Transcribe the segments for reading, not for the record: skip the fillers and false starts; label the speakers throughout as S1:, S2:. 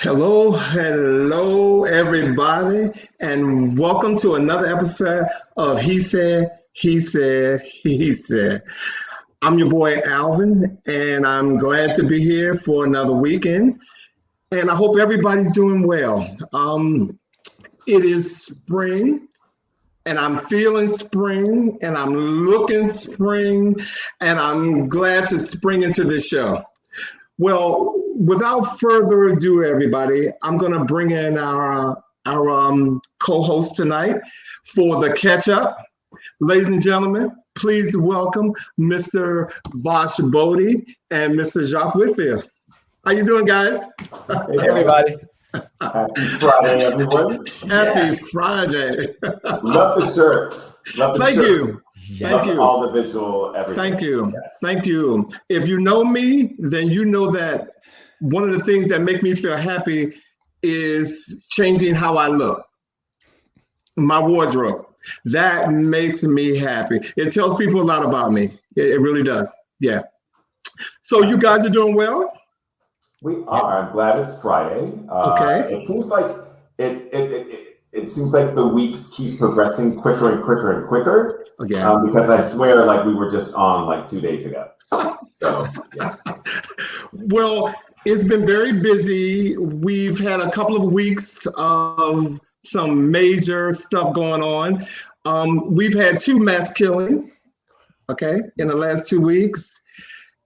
S1: Hello, everybody, and welcome to another episode of He Said. I'm your boy Alvin, and I'm glad to be here for another weekend. And I hope everybody's doing well. It is spring, and I'm feeling spring, and I'm looking spring, and I'm glad to spring into this show. Well, without further ado, everybody, I'm going to bring in our co-host tonight for the catch up. Ladies and gentlemen, please welcome Mr. Vash Bodie and Mr. Jacques Whitfield. How you doing, guys?
S2: Hey, everybody. Happy Friday, everyone.
S1: Happy Friday.
S2: Love the shirt. Love the
S1: Thank
S2: shirts.
S1: you. Thank you.
S2: All the visual, everything.
S1: Thank you.
S2: Yes.
S1: Thank you. If you know me, then you know that one of the things that make me feel happy is changing how I look. My wardrobe. That makes me happy. It tells people a lot about me. It really does. Yeah. So you guys are doing well?
S2: We are. I'm glad it's Friday.
S1: Okay.
S2: It seems like it seems like the weeks keep progressing quicker and quicker and quicker.
S1: Okay.
S2: Because I swear, like we were just on like 2 days ago. So yeah.
S1: Well, it's been very busy. We've had a couple of weeks of some major stuff going on. We've had 2 mass killings, okay, in the last 2 weeks.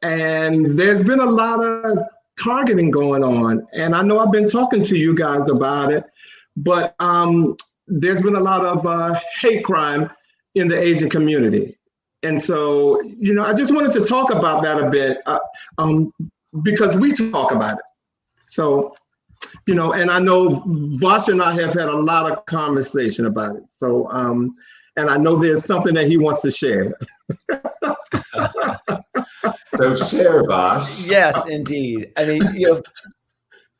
S1: And there's been a lot of targeting going on. And I know I've been talking to you guys about it, but there's been a lot of hate crime in the Asian community. And so, I just wanted to talk about that a bit because we talk about it. So, and I know Vash and I have had a lot of conversation about it. So, and I know there's something that he wants to share.
S2: So share, Vash.
S3: Yes, indeed. I mean,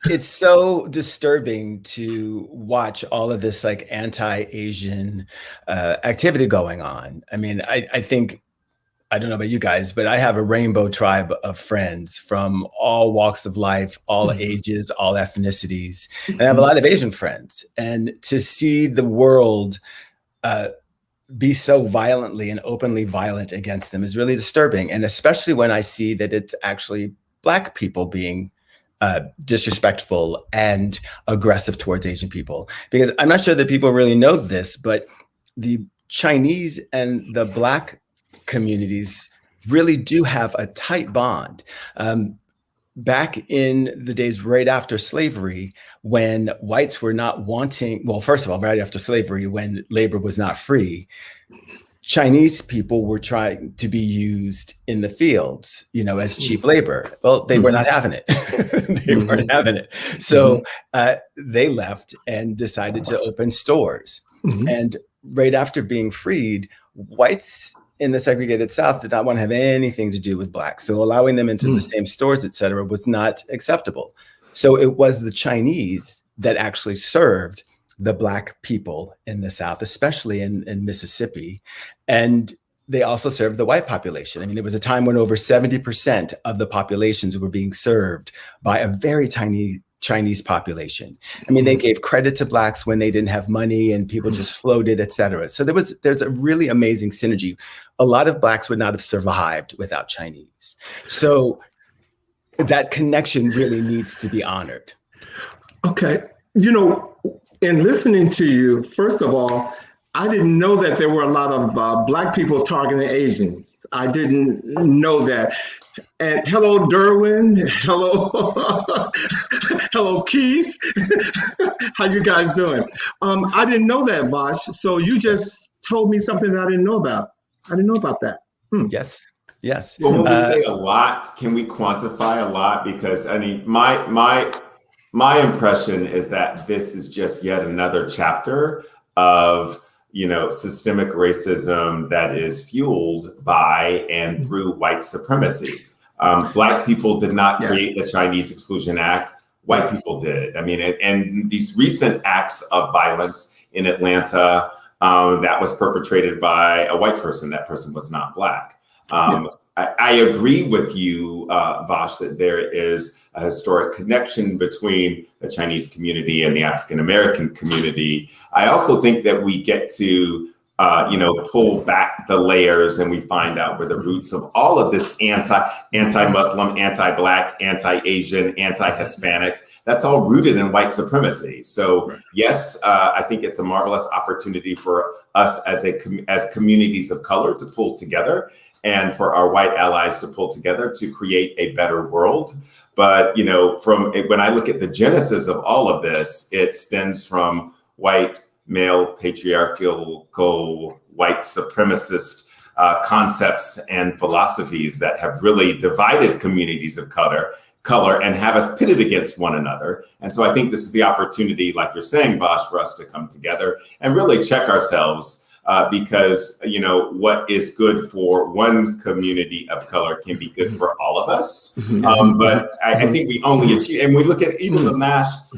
S3: it's so disturbing to watch all of this like anti-Asian activity going on. I mean, I think, I don't know about you guys, but I have a rainbow tribe of friends from all walks of life, all ages, all ethnicities. And I have a lot of Asian friends. And to see the world be so violently and openly violent against them is really disturbing. And especially when I see that it's actually Black people being disrespectful and aggressive towards Asian people. Because I'm not sure that people really know this, but the Chinese and the Black communities really do have a tight bond. Back in the days right after slavery, when whites were not wanting, well, first of all, right after slavery, when labor was not free, Chinese people were trying to be used in the fields, as cheap labor. Well, they were not having it. They weren't having it. So they left and decided to open stores. And right after being freed, whites in the segregated South did not want to have anything to do with Blacks. So allowing them into the same stores, et cetera, was not acceptable. So it was the Chinese that actually served the Black people in the South, especially in Mississippi. And they also served the white population. I mean, there was a time when over 70% of the populations were being served by a very tiny Chinese population. I mean, they gave credit to Blacks when they didn't have money and people just floated, et cetera. So there's a really amazing synergy. A lot of Blacks would not have survived without Chinese. So that connection really needs to be honored.
S1: Okay. In listening to you, first of all, I didn't know that there were a lot of Black people targeting Asians. I didn't know that. And hello, Derwin. Hello, Keith. How you guys doing? I didn't know that, Vash. So you just told me something that I didn't know about. I didn't know about that.
S3: Yes. Yes.
S2: Well, when we say a lot, can we quantify a lot? Because I mean, my impression is that this is just yet another chapter of systemic racism that is fueled by and through white supremacy. Black people did not create the Chinese Exclusion Act. White people did. I mean, and these recent acts of violence in Atlanta that was perpetrated by a white person. That person was not Black. I agree with you, Vash, that there is a historic connection between the Chinese community and the African American community. I also think that we get to pull back the layers and we find out where the roots of all of this anti-Muslim, anti-Black, anti-Asian, anti-Hispanic, that's all rooted in white supremacy. So yes, I think it's a marvelous opportunity for us as communities of color to pull together and for our white allies to pull together to create a better world. But, from when I look at the genesis of all of this, it stems from white, male, patriarchal, white supremacist concepts and philosophies that have really divided communities of color and have us pitted against one another. And so I think this is the opportunity, like you're saying, Vash, for us to come together and really check ourselves because, what is good for one community of color can be good for all of us. But I think we only achieve, and we look at even the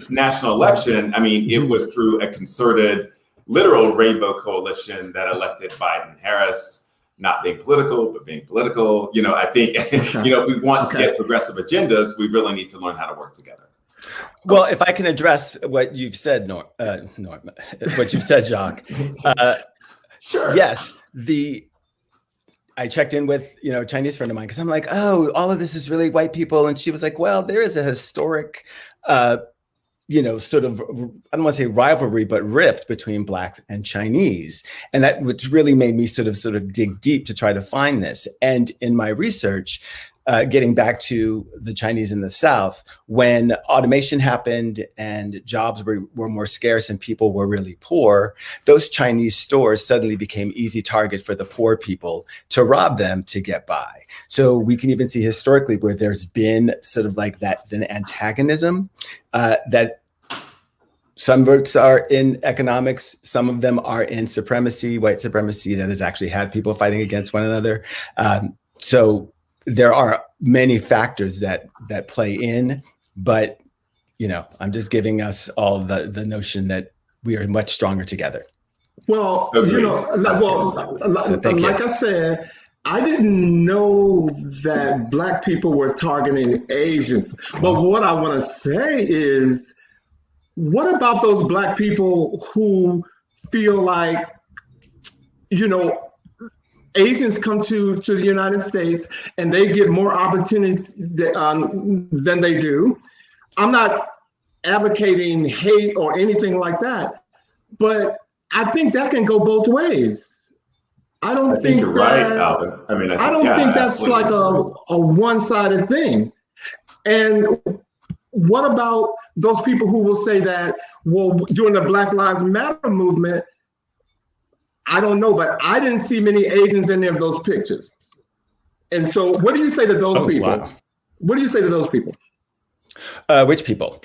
S2: national election, I mean, it was through a concerted, literal rainbow coalition that elected Biden-Harris, not being political, but being political. I think, if we want to get progressive agendas, we really need to learn how to work together.
S3: Well, if I can address what you've said, what you've said, Jacques.
S2: Sure.
S3: Yes, I checked in with a Chinese friend of mine because I'm like, oh, all of this is really white people, and she was like, well, there is a historic, sort of, I don't want to say rivalry, but rift between Blacks and Chinese, and that which really made me sort of dig deep to try to find this. And in my research, getting back to the Chinese in the South, when automation happened and jobs were more scarce and people were really poor, those Chinese stores suddenly became easy target for the poor people to rob them to get by. So we can even see historically where there's been sort of like that, an antagonism that some roots are in economics, some of them are in supremacy, white supremacy that has actually had people fighting against one another. So there are many factors that play in, but I'm just giving us all the notion that we are much stronger together.
S1: Well, like I said, I didn't know that Black people were targeting Asians. But what I want to say is, what about those Black people who feel like, Asians come to the United States and they get more opportunities than they do? I'm not advocating hate or anything like that, but I think that can go both ways. I think
S2: you're right, Alvin. I mean,
S1: I don't think that's like a one-sided thing. And what about those people who will say that, well, during the Black Lives Matter movement, I don't know, but I didn't see many Asians in any of those pictures. And so what do you say to those people? Wow. What do you say to those people?
S3: Which people?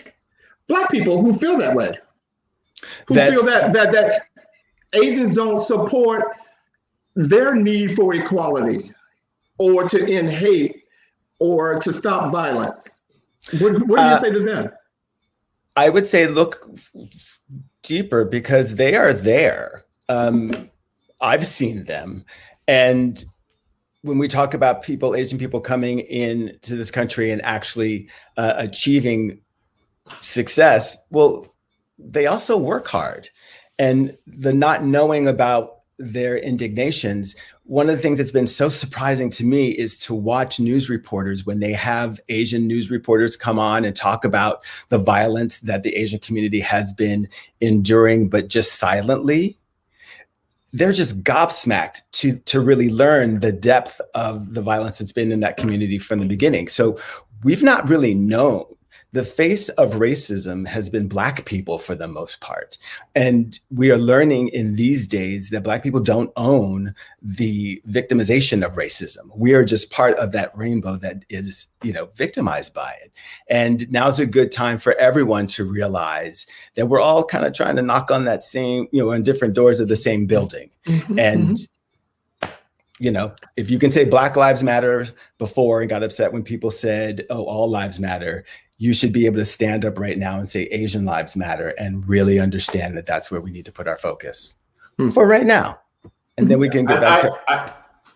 S1: Black people who feel that way. Who feel that Asians don't support their need for equality or to end hate or to stop violence. What do you say to them?
S3: I would say look deeper because they are there. I've seen them. And when we talk about Asian people coming into this country and actually achieving success, well, they also work hard. And the not knowing about their indignations, one of the things that's been so surprising to me is to watch news reporters when they have Asian news reporters come on and talk about the violence that the Asian community has been enduring, but just silently. They're just gobsmacked to really learn the depth of the violence that's been in that community from the beginning. So we've not really known. The face of racism has been Black people for the most part. And we are learning in these days that Black people don't own the victimization of racism. We are just part of that rainbow that is, victimized by it. And now's a good time for everyone to realize that we're all kind of trying to knock on that same, on different doors of the same building. Mm-hmm, and if you can say Black Lives Matter before and got upset when people said, oh, all lives matter, you should be able to stand up right now and say Asian lives matter and really understand that that's where we need to put our focus for right now. And then we can get back to...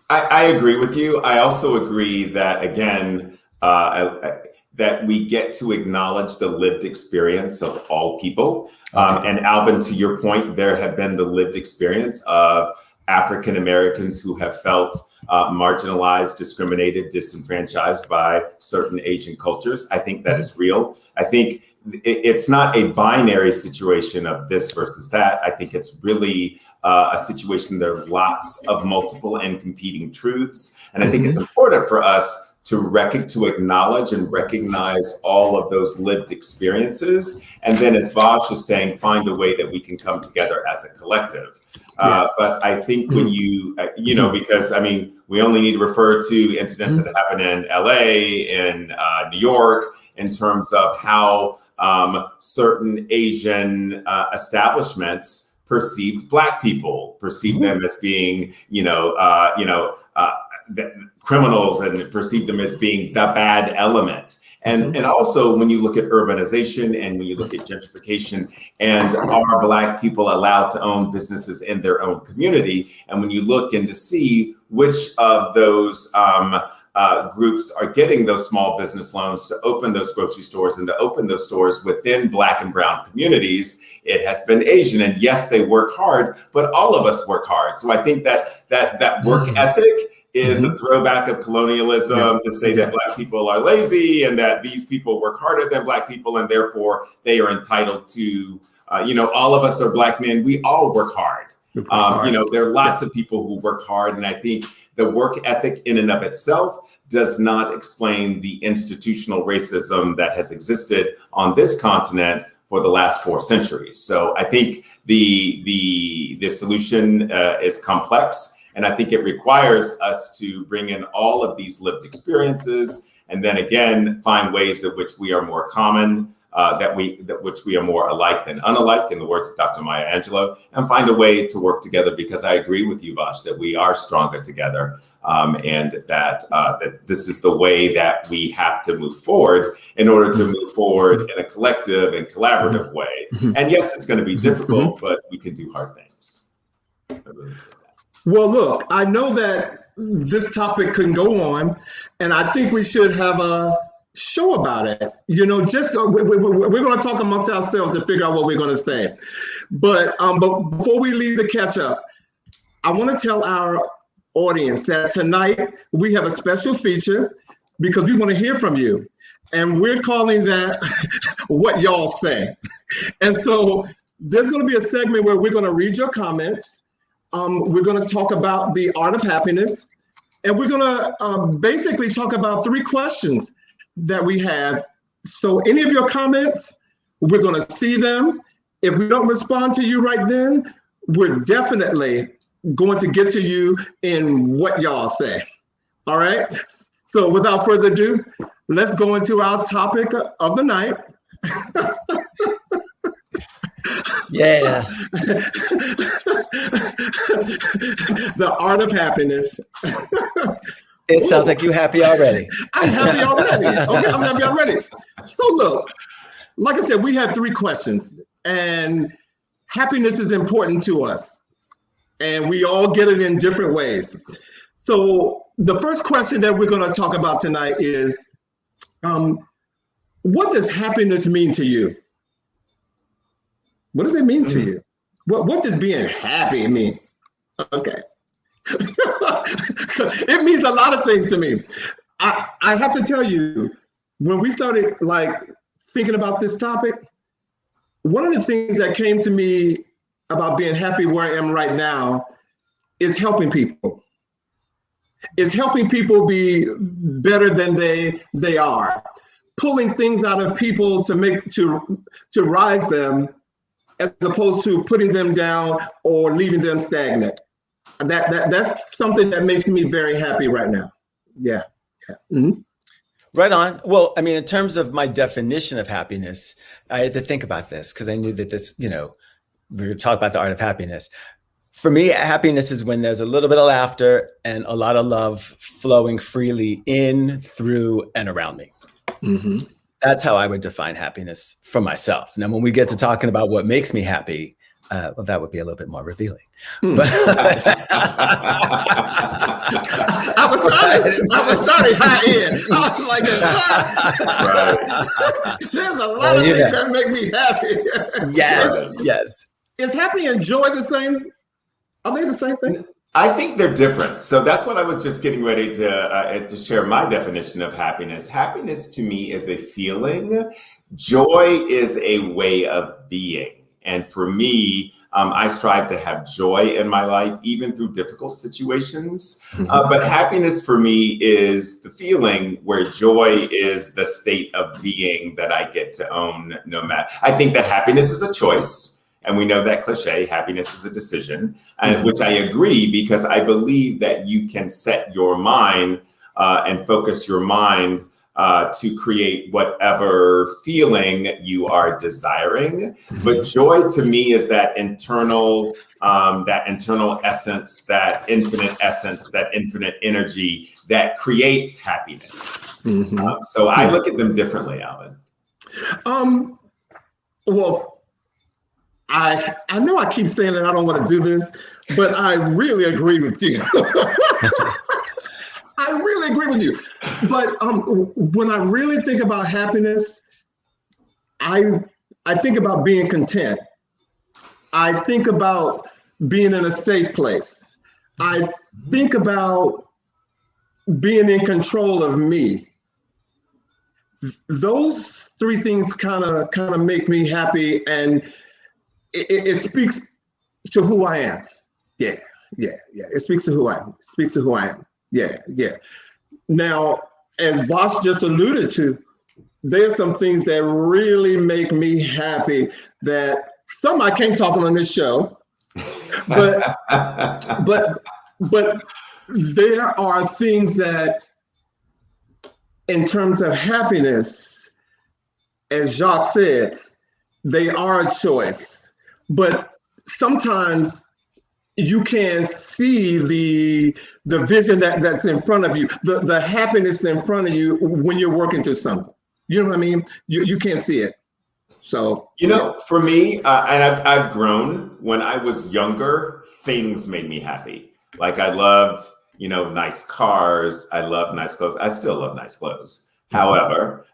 S2: I agree with you. I also agree that, again, that we get to acknowledge the lived experience of all people. And Alvin, to your point, there have been the lived experience of African Americans who have felt marginalized, discriminated, disenfranchised by certain Asian cultures. I think that is real. I think it's not a binary situation of this versus that. I think it's really a situation. There are lots of multiple and competing truths. And I think it's important for us to acknowledge and recognize all of those lived experiences. And then, as Vash is saying, find a way that we can come together as a collective. But I think when because I mean, we only need to refer to incidents that happened in LA, in New York, in terms of how certain Asian establishments perceived Black people, perceived them as being, criminals, and perceived them as being the bad element. And also, when you look at urbanization and when you look at gentrification, and are Black people allowed to own businesses in their own community? And when you look and to see which of those groups are getting those small business loans to open those grocery stores and to open those stores within Black and brown communities, it has been Asian. And yes, they work hard, but all of us work hard. So I think that work ethic is a throwback of colonialism to say that Black people are lazy and that these people work harder than Black people, and therefore they are entitled to, all of us are Black men. We all work hard. There are lots of people who work hard. And I think the work ethic in and of itself does not explain the institutional racism that has existed on this continent for the last 4 centuries. So I think the solution is complex. And I think it requires us to bring in all of these lived experiences, and then again, find ways in which we are more common, which we are more alike than unalike, in the words of Dr. Maya Angelou, and find a way to work together, because I agree with you, Vash, that we are stronger together, and that this is the way that we have to move forward in order to move forward in a collective and collaborative way. And yes, it's going to be difficult, but we can do hard things.
S1: Well, look, I know that this topic can go on, and I think we should have a show about it. We're going to talk amongst ourselves to figure out what we're going to say. But before we leave the catch up, I want to tell our audience that tonight we have a special feature, because we want to hear from you. And we're calling that What Y'all Say. And so there's going to be a segment where we're going to read your comments. We're going to talk about the art of happiness, and we're going to basically talk about 3 questions that we have. So any of your comments, we're going to see them. If we don't respond to you right then, we're definitely going to get to you in What Y'all Say. All right. So without further ado, let's go into our topic of the night.
S3: Yeah.
S1: The art of happiness.
S3: It sounds like you're happy already.
S1: I'm happy already. Okay, I'm happy already. So look, like I said, we have 3 questions, and happiness is important to us, and we all get it in different ways. So the first question that we're going to talk about tonight is, what does happiness mean to you? What does it mean to you? What does being happy mean? Okay. It means a lot of things to me. I have to tell you, when we started thinking about this topic, one of the things that came to me about being happy where I am right now is helping people. It's helping people be better than they are, pulling things out of people to rise them, as opposed to putting them down or leaving them stagnant. That's something that makes me very happy right now. Yeah. Mm-hmm.
S3: Right on. Well, I mean, in terms of my definition of happiness, I had to think about this, because I knew that this, we were talking about the art of happiness. For me, happiness is when there's a little bit of laughter and a lot of love flowing freely in, through, and around me. That's how I would define happiness for myself. Now, when we get to talking about what makes me happy, Well, that would be a little bit more revealing.
S1: But I was starting high end. I was like, there's a lot of things that make me happy.
S3: Yes.
S1: Is happy and joy the same? Are they the same thing?
S2: I think they're different. So that's what I was just getting ready to share my definition of happiness. Happiness to me is a feeling. Joy is a way of being. And for me, I strive to have joy in my life, even through difficult situations. But happiness for me is the feeling, where joy is the state of being that I get to own no matter. I think that happiness is a choice. And we know that cliche, happiness is a decision, which I agree, because I believe that you can set your mind and focus your mind to create whatever feeling you are desiring. But joy to me is that internal essence, that infinite energy that creates happiness. So I look at them differently, Alvin.
S1: Well, I know I keep saying that I don't want to do this, but I really agree with you. I really agree with you. But when I really think about happiness, I think about being content. I think about being in a safe place. I think about being in control of me. Those three things kind of make me happy, and it speaks to who I am. Yeah. It speaks to who I am. Yeah. Now, as Vash just alluded to, there's some things that really make me happy that some I can't talk on this show, but there are things that, in terms of happiness, as Jacques said, they are a choice. But sometimes you can't see the vision that's in front of you, the happiness in front of you when you're working through something. You know what I mean? You can't see it. So,
S2: for me, and I've grown. When I was younger, things made me happy. Like I loved, nice cars. I love nice clothes. I still love nice clothes. However,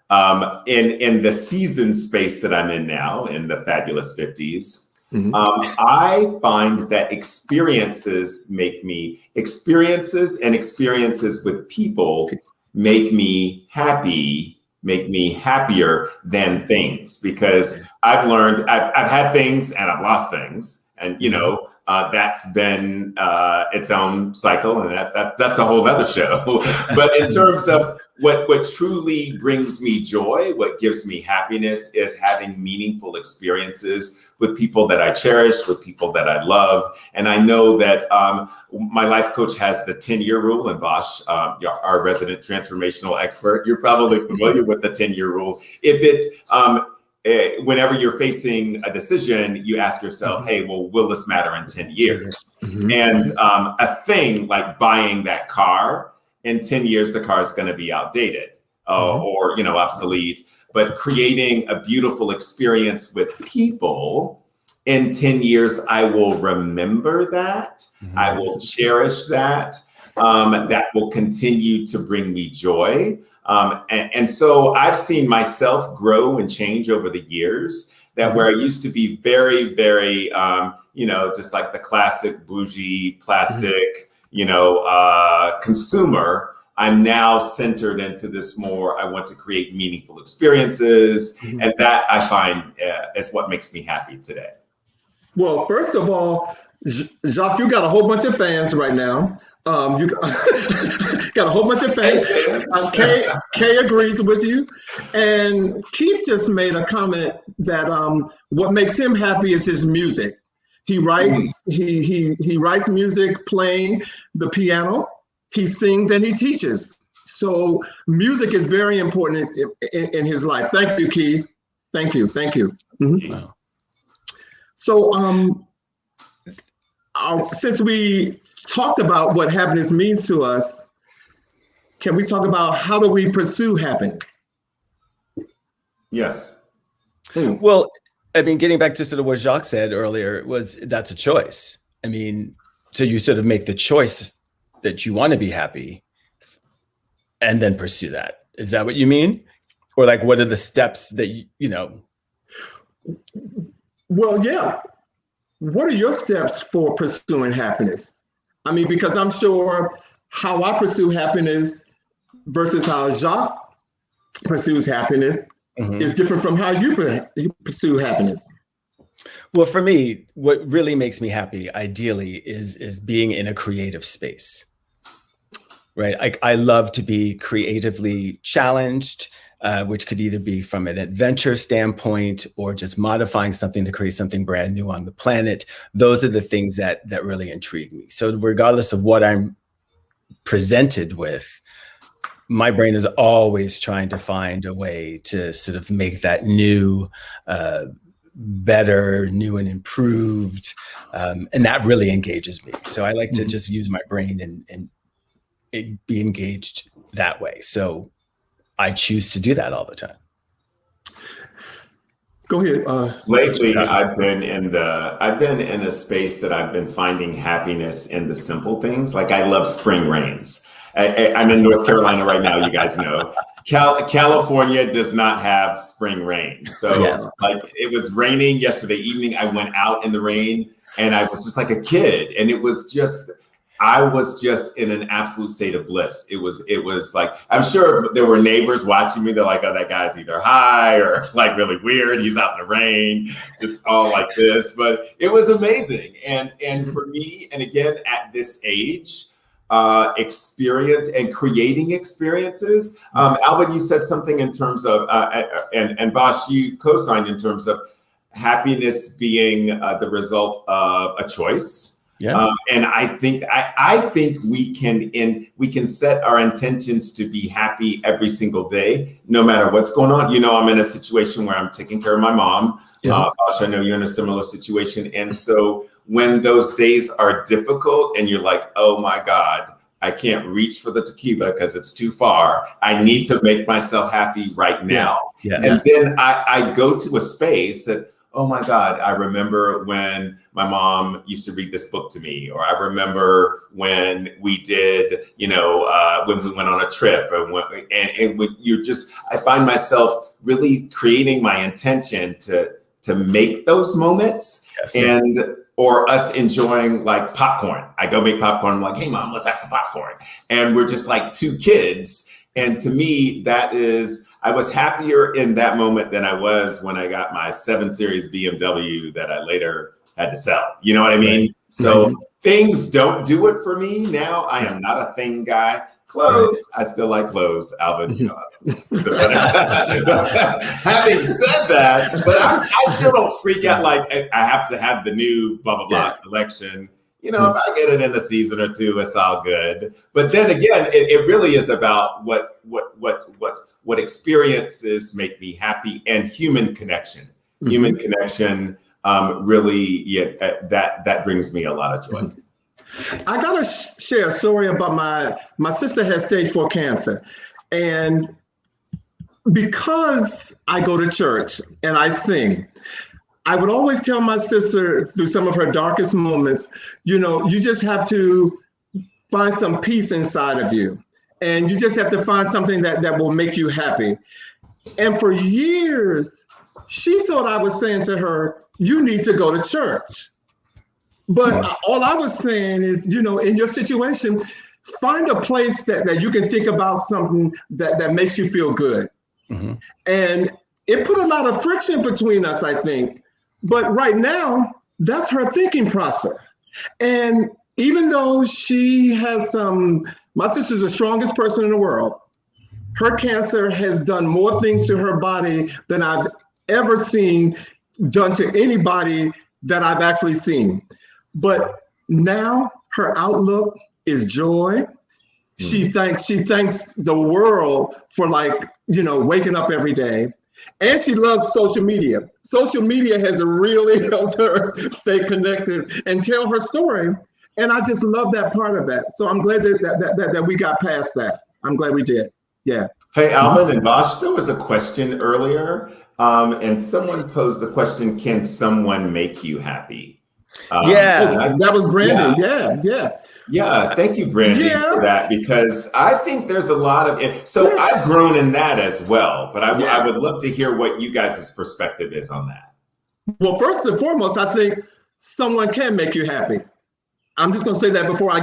S2: in the season space that I'm in now, in the fabulous 50s, I find that experiences with people make me happy, make me happier than things, because I've learned, I've had things and I've lost things, and that's been its own cycle, and that's a whole other show. But in terms of what truly brings me joy, what gives me happiness, is having meaningful experiences with people that I cherish, with people that I love. And I know that my life coach has the 10-year rule, and Vash, our resident transformational expert, you're probably familiar with the 10-year rule. Whenever you're facing a decision, you ask yourself, hey, well, will this matter in 10 years? And a thing like buying that car, in 10 years, the car is going to be outdated or obsolete. But creating a beautiful experience with people, in 10 years, I will remember that. I will cherish that. That will continue to bring me joy. And so I've seen myself grow and change over the years, that where I used to be very, very, just like the classic bougie plastic, consumer, I'm now centered into this more, I want to create meaningful experiences. And that I find is what makes me happy today.
S1: Well, first of all, Jacques, you got a whole bunch of fans right now. You got a whole bunch of fans. Kay agrees with you. And Keith just made a comment that what makes him happy is his music. He writes, he writes music playing the piano, he sings, and he teaches. So music is very important in his life. Thank you, Keith. Thank you. Wow. So since we talked about what happiness means to us, can we talk about how do we pursue happiness?
S2: Yes.
S3: Well, I mean, getting back to sort of what Jacques said earlier, that's a choice. I mean, so you sort of make the choice that you want to be happy and then pursue that. Is that what you mean? Or like, what are the steps that you know?
S1: Well, yeah. What are your steps for pursuing happiness? I mean, because I'm sure how I pursue happiness versus how Jacques pursues happiness is different from how you pursue happiness.
S3: Well, for me, what really makes me happy, ideally, is being in a creative space, right? I love to be creatively challenged, which could either be from an adventure standpoint or just modifying something to create something brand new on the planet. Those are the things that really intrigue me. So regardless of what I'm presented with, my brain is always trying to find a way to sort of make that new, better, new and improved. And that really engages me. So I like to just use my brain and be engaged that way. So I choose to do that all the time.
S1: Go ahead.
S2: Lately, I've been in a space that I've been finding happiness in the simple things. Like I love spring rains. I'm in North Carolina right now, you guys know. California does not have spring rain. So like it was raining yesterday evening. I went out in the rain and I was just like a kid. And I was just in an absolute state of bliss. It was like, I'm sure there were neighbors watching me. They're like, oh, that guy's either high or like really weird. He's out in the rain, just all like this. But it was amazing. And for me, and again, at this age, experience and creating experiences. Alvin, you said something in terms of, and Vash, you co-signed in terms of happiness being the result of a choice. Yeah. And I think we can set our intentions to be happy every single day, no matter what's going on. You know, I'm in a situation where I'm taking care of my mom. Vash, I know you're in a similar situation. And so when those days are difficult and you're like, oh my God, I can't reach for the tequila because it's too far. I need to make myself happy right now. Yes. And then I go to a space that, oh my God, I remember when my mom used to read this book to me, or I remember when we did, when we went on a trip, and when I find myself really creating my intention to make those moments. Yes. Or us enjoying like popcorn. I go make popcorn. I'm like, hey mom, let's have some popcorn. And we're just like two kids. And to me, I was happier in that moment than I was when I got my 7 Series BMW that I later had to sell. You know what I mean? Right. So things don't do it for me now. I am not a thing guy. Clothes, I still like clothes, Alvin. Having said that, but I still don't freak out like I have to have the new blah blah blah collection. If I get it in a season or two, it's all good. But then again, it really is about what experiences make me happy and human connection. Human connection really, that brings me a lot of joy.
S1: I gotta share a story about my sister has stage 4 cancer, and because I go to church and I sing, I would always tell my sister through some of her darkest moments, you just have to find some peace inside of you, and you just have to find something that will make you happy. And for years, she thought I was saying to her, you need to go to church. But all I was saying is, in your situation, find a place that you can think about something that makes you feel good. Mm-hmm. And it put a lot of friction between us, I think. But right now, that's her thinking process. And even though she has my sister's the strongest person in the world, her cancer has done more things to her body than I've ever seen done to anybody that I've actually seen. But now her outlook is joy. She thanks the world for waking up every day. And she loves social media. Social media has really helped her stay connected and tell her story. And I just love that part of that. So I'm glad that we got past that. I'm glad we did. Yeah.
S2: Hey, Alvin and Vash, there was a question earlier And someone posed the question, can someone make you happy?
S1: That was Brandy.
S2: Yeah, thank you, Brandy, for that, because I think there's a lot of it. So I've grown in that as well, but I would love to hear what you guys' perspective is on that.
S1: Well, first and foremost, I think someone can make you happy. I'm just going to say that before I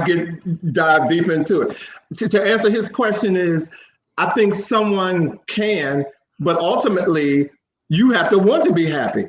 S1: dive deep into it. To answer his question is, I think someone can, but ultimately you have to want to be happy.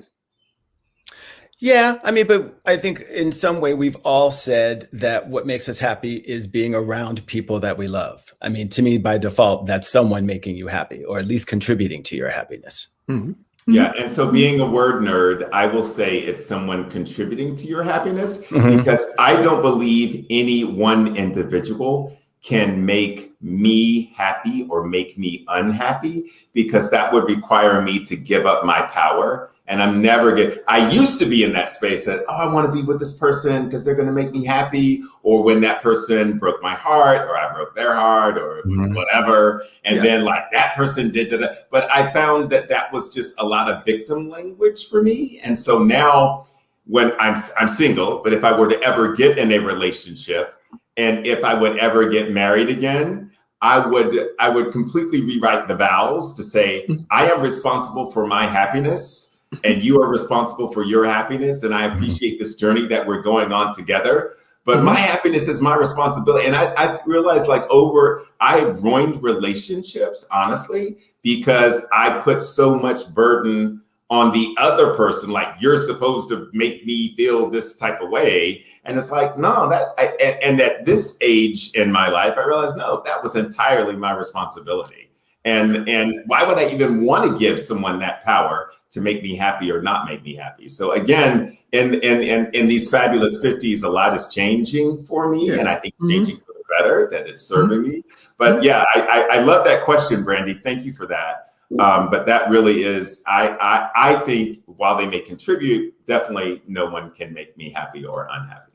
S3: Yeah, I mean, but I think in some way we've all said that what makes us happy is being around people that we love. I mean, to me, by default, that's someone making you happy, or at least contributing to your happiness.
S1: Mm-hmm.
S2: Yeah, and so being a word nerd, I will say it's someone contributing to your happiness, because I don't believe any one individual can make me happy or make me unhappy, because that would require me to give up my power. And I'm never I used to be in that space that, I want to be with this person because they're going to make me happy. Or when that person broke my heart, or I broke their heart, or it was whatever. And then like that person did that. But I found that was just a lot of victim language for me. And so now when I'm single, but if I were to ever get in a relationship, and if I would ever get married again, I would completely rewrite the vows to say, I am responsible for my happiness, and you are responsible for your happiness. And I appreciate this journey that we're going on together. But my happiness is my responsibility. And I realized I've ruined relationships, honestly, because I put so much burden on the other person. Like, you're supposed to make me feel this type of way. And it's like, no, and at this age in my life, I realized, no, that was entirely my responsibility. And why would I even want to give someone that power to make me happy or not make me happy? So again, in these fabulous 50s, a lot is changing for me. And I think changing for the better, that it's serving me. But yeah, I love that question, Brandy. Thank you for that. But that really is, I think while they may contribute, definitely no one can make me happy or unhappy.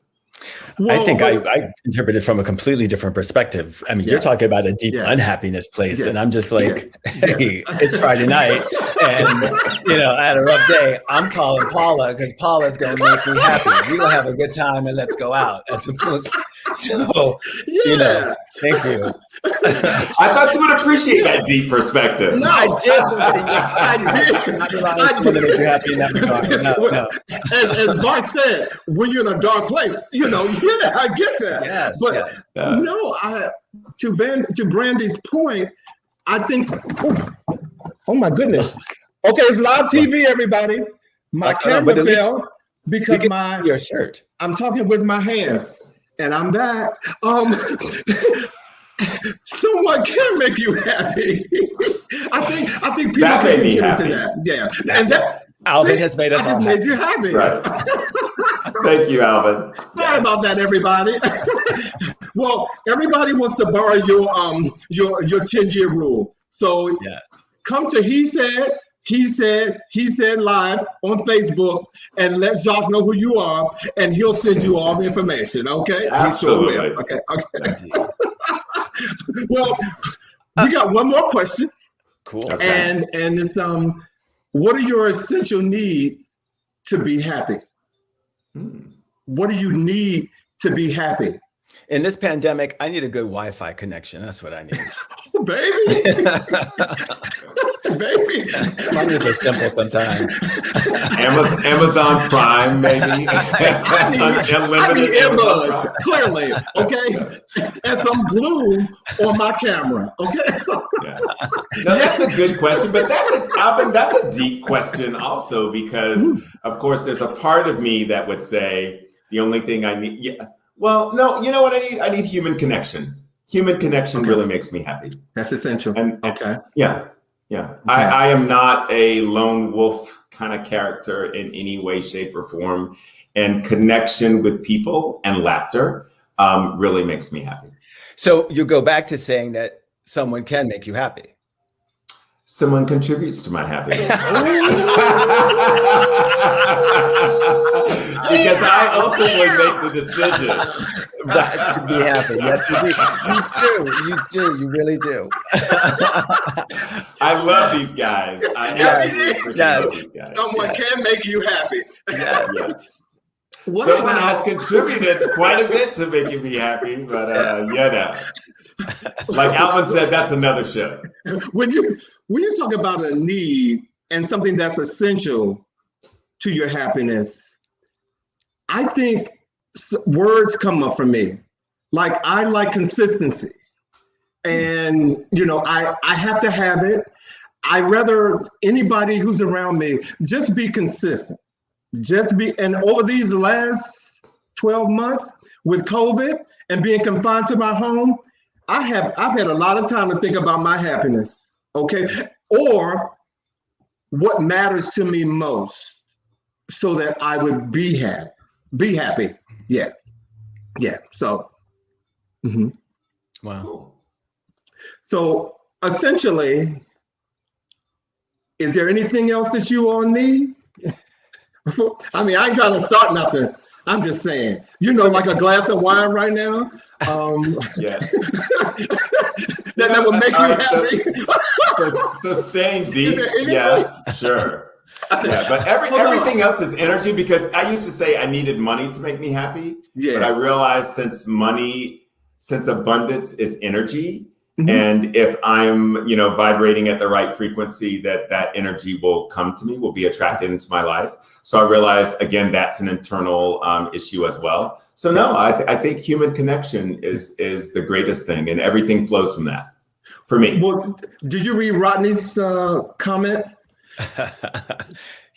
S3: Well, I think I interpret it from a completely different perspective. I mean, you're talking about a deep unhappiness place, and I'm just like, hey, it's Friday night, and I had a rough day. I'm calling Paula because Paula's gonna make me happy. We're gonna have a good time and let's go out. As opposed, so thank you.
S2: I thought you would appreciate that deep perspective.
S1: No,
S3: I did. Not relying on someone to make you happy in that regard. No.
S1: As Bart said, when you're in a dark place, I get that.
S3: Yes,
S1: but no, to Brandy's point, I think. Oh my goodness. Okay, it's live TV, everybody. My camera fell because
S3: your shirt.
S1: I'm talking with my hands, and I'm back. Someone can make you happy. I think people
S2: that
S1: can
S2: made me
S1: contribute
S2: happy.
S1: to that. Yeah, and
S3: Alvin has made us all
S1: made you happy.
S2: Right. Thank you, Alvin.
S1: Sorry about that, everybody. Well, everybody wants to borrow your 10-year rule. So come to He Said Live on Facebook and let Jacques know who you are, and he'll send you all the information. Okay?
S2: Absolutely.
S1: Okay. Well, we got one more question.
S3: Cool.
S1: Okay. And it's what are your essential needs to be happy? What do you need to be happy?
S3: In this pandemic, I need a good Wi-Fi connection. That's what I need.
S1: Oh, baby. Baby.
S3: Mine is just simple sometimes.
S2: Amazon Prime, maybe.
S1: I need earbuds, clearly, okay? And some glue on my camera, okay?
S2: No, that's a good question, but Alvin, that's a deep question also, because of course there's a part of me that would say the only thing I need, well, no, you know what I need? I need human connection. Human connection really makes me happy.
S1: That's essential.
S2: Yeah. I am not a lone wolf kind of character in any way, shape, or form. And connection with people and laughter really makes me happy.
S3: So you go back to saying that someone can make you happy.
S2: Someone contributes to my happiness. Because I ultimately make the decision.
S3: To be happy. Yes, you do. You do. You really do.
S2: I love these guys. I absolutely appreciate these guys.
S1: Someone can make you happy.
S3: Yes.
S2: Yeah.
S1: What
S2: Someone
S1: about-
S2: has contributed quite a bit to making me happy, but like Alvin said, that's another show.
S1: when you talk about a need and something that's essential to your happiness, I think words come up for me. Like, I like consistency, and I have to have it. I rather anybody who's around me just be consistent. And over these last 12 months with COVID and being confined to my home, I've had a lot of time to think about my happiness, okay? Or what matters to me most, so that I would be happy. Yeah. So,
S3: Wow.
S2: Cool.
S1: So essentially, is there anything else that you all need? I mean, I ain't trying to start nothing. I'm just saying, like a glass of wine right now.
S2: Yeah.
S1: that will make you happy.
S2: So staying deep,
S1: anything?
S2: yeah, sure. Yeah, but everything else is energy, because I used to say I needed money to make me happy.
S1: Yeah.
S2: But I realized since abundance is energy, and if I'm, vibrating at the right frequency, that energy will come to me, will be attracted into my life. So I realized, again, that's an internal issue as well. So no, I think human connection is the greatest thing, and everything flows from that for me.
S1: Well, did you read Rodney's comment?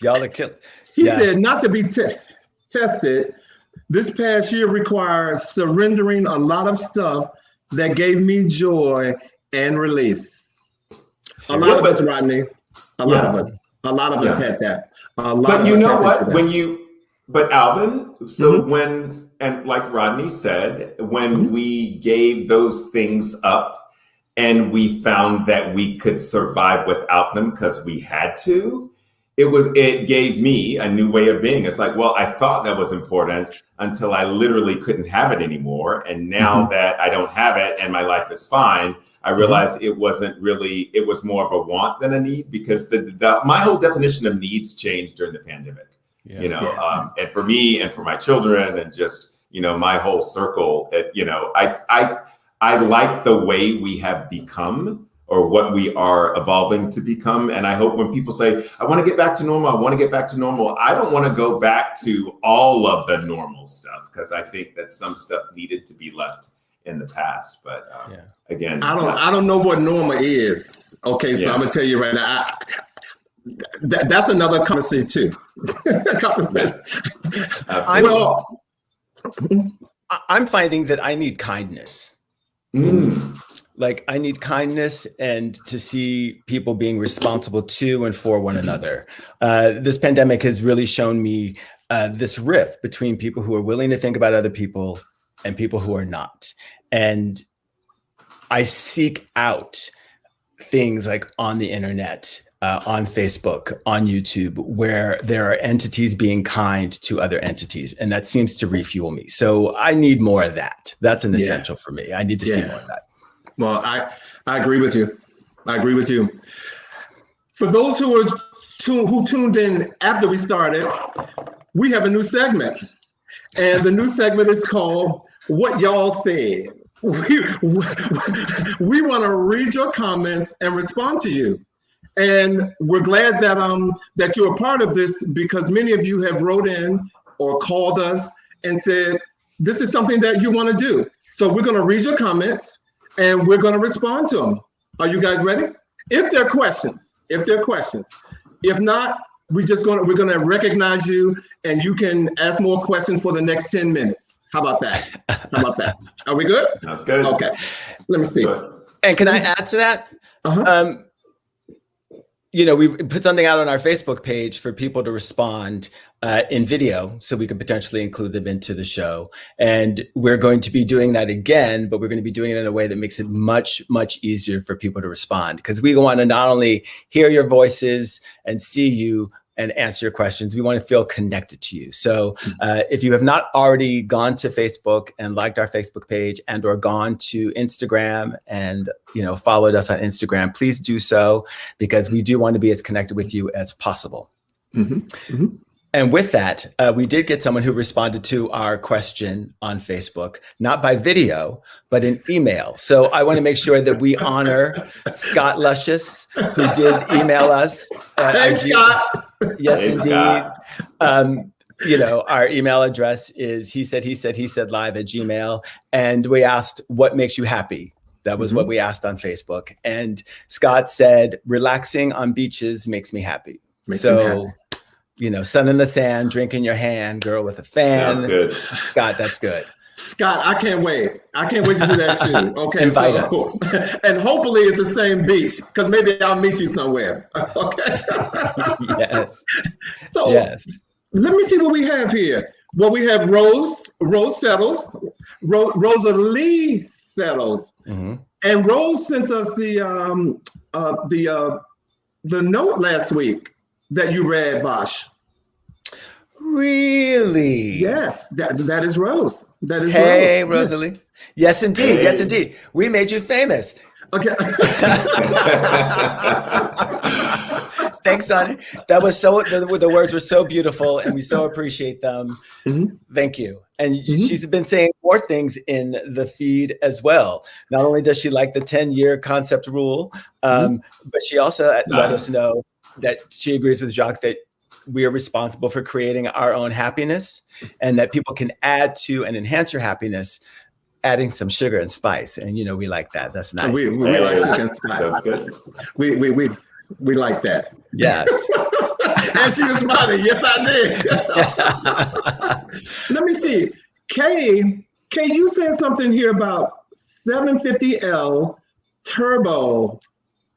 S3: Y'all are killing.
S1: He said, not to be tested, this past year requires surrendering a lot of stuff that gave me joy and release. A lot of us, Rodney. A lot of us had that.
S2: But you know what? But Alvin, so and like Rodney said, when we gave those things up and we found that we could survive without them because we had to, it gave me a new way of being. It's like, well, I thought that was important until I literally couldn't have it anymore. And now that I don't have it and my life is fine, I realized it wasn't really, it was more of a want than a need, because my whole definition of needs changed during the pandemic. And for me and for my children and just, my whole circle, I like the way we have become, or what we are evolving to become. And I hope when people say, I want to get back to normal, I don't want to go back to all of the normal stuff, because I think that some stuff needed to be left in the past. But again,
S1: I don't know what normal is. Okay, so I'm gonna tell you right now, that's another conversation too.
S3: I'm finding that I need kindness. Like, I need kindness, and to see people being responsible to and for one another. This pandemic has really shown me this rift between people who are willing to think about other people and people who are not. And I seek out things like on the internet, on Facebook, on YouTube, where there are entities being kind to other entities. And that seems to refuel me. So I need more of that. That's an essential for me. I need to see more of that.
S1: Well, I agree with you. For those who tuned in after we started, we have a new segment. And the new segment is called What Y'all Said. We want to read your comments and respond to you. And we're glad that you're a part of this, because many of you have wrote in or called us and said, this is something that you want to do. So we're going to read your comments and we're going to respond to them. Are you guys ready? If there are questions. If not, we're going to recognize you, and you can ask more questions for the next 10 minutes. How about that? Are we good?
S2: That's good.
S1: Okay. Let me see.
S3: And can I add to that? We put something out on our Facebook page for people to respond in video, so we can potentially include them into the show. And we're going to be doing that again, but we're going to be doing it in a way that makes it much, much easier for people to respond, because we want to not only hear your voices and see you and answer your questions. We want to feel connected to you. So if you have not already gone to Facebook and liked our Facebook page and or gone to Instagram and followed us on Instagram, please do so, because we do want to be as connected with you as possible. And with that, we did get someone who responded to our question on Facebook, not by video, but in email. So I want to make sure that we honor Scott Luscious, who did email us.
S1: Hey, Scott.
S3: Yes,
S2: Hey,
S3: indeed.
S2: Scott.
S3: Our email address is he said live at Gmail. And we asked, what makes you happy? That was what we asked on Facebook. And Scott said, relaxing on beaches makes me happy. Sun in the sand, drink in your hand, girl with a fan.
S2: Sounds good.
S3: Scott, that's good.
S1: Scott, I can't wait. I can't wait to do that too. Okay,
S3: Invite us.
S1: And hopefully it's the same beach, because maybe I'll meet you somewhere. Okay.
S3: Yes.
S1: So let me see what we have here. Well, we have Rose Settles, Rosalie Settles, and Rose sent us the note last week that you read, Vash.
S3: Really?
S1: Yes, that is Rose. That is
S3: Hey,
S1: Rose.
S3: Rosalie. Yes, indeed.
S2: Hey.
S3: Yes, indeed. We made you famous.
S1: Okay.
S3: Thanks, Sonny. That was the words were so beautiful, and we so appreciate them. Thank you. And she's been saying more things in the feed as well. Not only does she like the 10-year concept rule, but she also let us know that she agrees with Jacques that we are responsible for creating our own happiness, and that people can add to and enhance your happiness, adding some sugar and spice. And we like that. That's nice.
S1: We like sugar and spice.
S2: Sounds good.
S1: We like that.
S3: Yes.
S1: And she was smiling. Yes, I did. Let me see. Kay, you said something here about 750L turbo.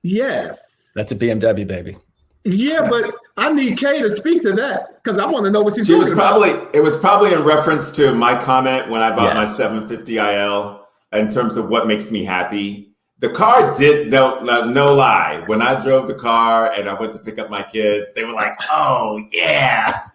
S1: Yes.
S3: That's a BMW, baby.
S1: Yeah, but I need Kay to speak to that, because I want to know what she's
S2: It
S1: talking about.
S2: was probably in reference to my comment when I bought my 750 IL in terms of what makes me happy. The car did, no lie. When I drove the car and I went to pick up my kids, they were like, oh, yeah.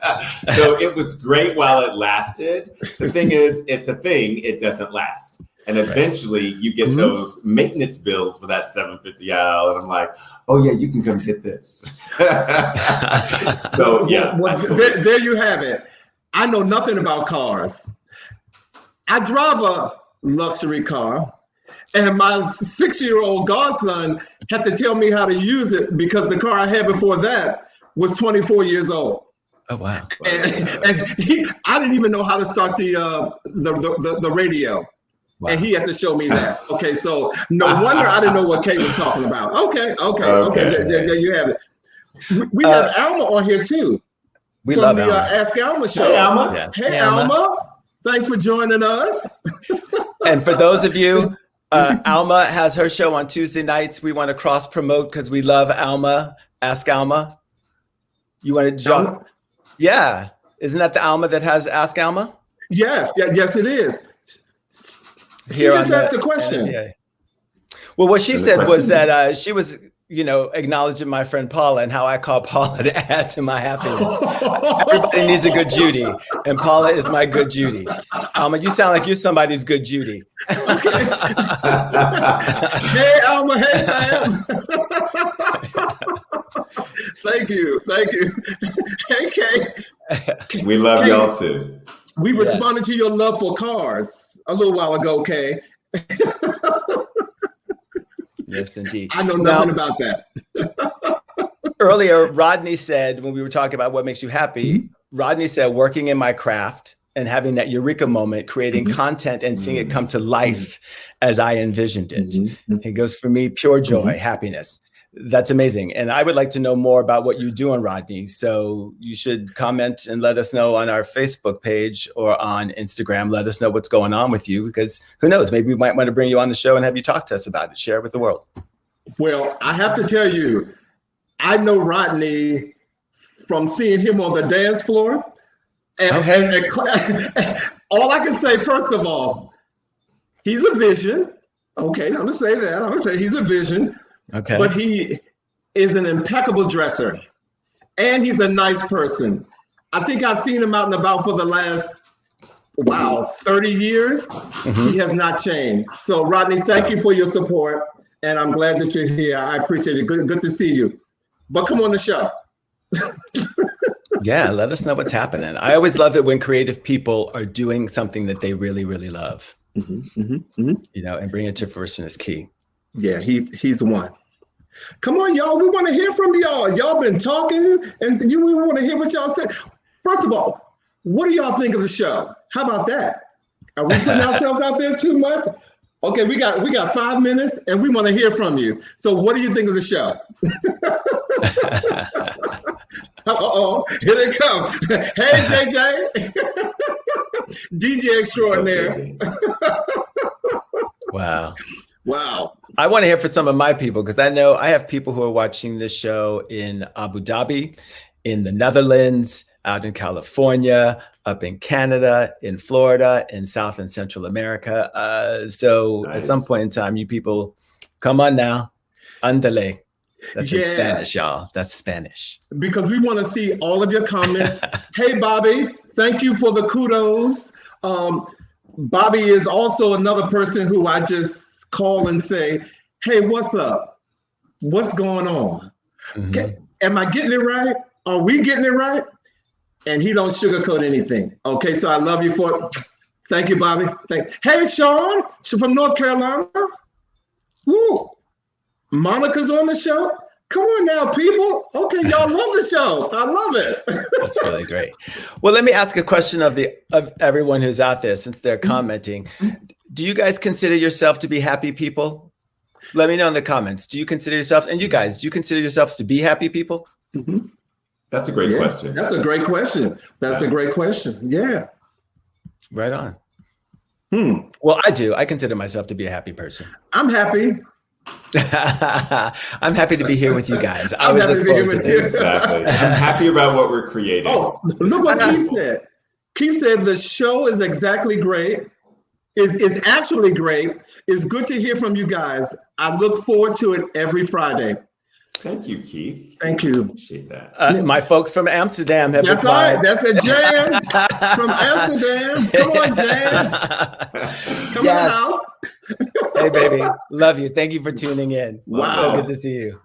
S2: So it was great while it lasted. The thing is, it's a thing, it doesn't last. And eventually you get those maintenance bills for that 750L. And I'm like, oh yeah, you can come get this. So yeah.
S1: Well, there you have it. I know nothing about cars. I drive a luxury car, and my 6-year-old godson had to tell me how to use it, because the car I had before that was 24 years old.
S3: Oh wow!
S1: And I didn't even know how to start the radio. Wow. And he had to show me that. Okay, so no wonder I didn't know what Kate was talking about. Okay. There you have it. We have Alma on here too.
S3: We love Alma.
S1: Ask Alma show.
S2: Hey, Alma.
S3: Yeah.
S1: Hey, Alma. Thanks for joining us.
S3: And for those of you, Alma has her show on Tuesday nights. We want to cross promote because we love Alma. Ask Alma. You want to jump? Yeah. Isn't that the Alma that has Ask Alma?
S1: Yes, it is. She just asked a question.
S3: Well, what she said was that she was, acknowledging my friend Paula and how I call Paula to add to my happiness. Everybody needs a good Judy, and Paula is my good Judy. Alma, you sound like you're somebody's good Judy.
S1: Okay. Hey, Alma. Hey, Sam. Thank you. Hey, Kay.
S2: We love y'all too.
S1: We responded to your love for cars a little while ago, Kay.
S3: Yes, indeed.
S1: I know nothing about that.
S3: Earlier, Rodney said, when we were talking about what makes you happy, Rodney said, working in my craft and having that eureka moment, creating content and seeing it come to life as I envisioned it. It goes, for me, pure joy, happiness. That's amazing. And I would like to know more about what you do on Rodney. So you should comment and let us know on our Facebook page or on Instagram. Let us know what's going on with you, because who knows, maybe we might want to bring you on the show and have you talk to us about it, share it with the world.
S1: Well, I have to tell you, I know Rodney from seeing him on the dance floor. And all I can say, first of all, he's a vision. Okay, I'm going to say that. I'm going to say he's a vision.
S3: Okay.
S1: But he is an impeccable dresser. And he's a nice person. I think I've seen him out and about for the last, 30 years. He has not changed. So Rodney, thank you for your support. And I'm glad that you're here. I appreciate it. Good to see you. But come on the show.
S3: Yeah, let us know what's happening. I always love it when creative people are doing something that they really, really love. You know, and bring it to fruition is key.
S1: Yeah, he's the one. Come on, y'all. We want to hear from y'all. Y'all been talking, and we want to hear what y'all say. First of all, what do y'all think of the show? How about that? Are we putting ourselves out there too much? Okay, we got 5 minutes, and we want to hear from you. So, what do you think of the show? Uh-oh, here they come. Hey, JJ. DJ extraordinaire.
S3: Wow.
S1: I
S3: want to hear from some of my people, because I know I have people who are watching this show in Abu Dhabi, in the Netherlands, out in California, up in Canada, in Florida, in South and Central America. So
S2: nice.
S3: At some point in time, you people, come on now. Andale. That's in Spanish, y'all. That's Spanish.
S1: Because we want to see all of your comments. Hey, Bobby, thank you for the kudos. Bobby is also another person who I just call and say, hey, what's up? What's going on? Am I getting it right? Are we getting it right? And he don't sugarcoat anything. Okay, so I love you for it. Thank you, Bobby. Hey, Sean from North Carolina. Woo. Monica's on the show. Come on now, people. Okay, y'all love the show. I love it.
S3: That's really great. Well, let me ask a question of everyone who's out there, since they're commenting. Do you guys consider yourself to be happy people? Let me know in the comments. Do you consider yourselves, and you guys, do you consider yourselves to be happy people?
S2: That's a great question.
S1: That's a great question. That's a great question. Yeah.
S3: Right on. Well, I do. I consider myself to be a happy person.
S1: I'm happy.
S3: I'm happy to be here with you guys. I always look forward to this.
S2: Exactly. I'm happy about what we're creating.
S1: Oh, look what Keith said. Keith said the show is exactly great. Is actually great. It's good to hear from you guys. I look forward to it every Friday.
S2: Thank you, Keith.
S1: Thank you.
S2: Appreciate that.
S3: My folks from Amsterdam have
S1: That's
S3: replied.
S1: right. That's a Jan from Amsterdam. Come on, Jan. Come on out.
S3: Hey, baby. Love you. Thank you for tuning in.
S1: Wow.
S3: So good to see you.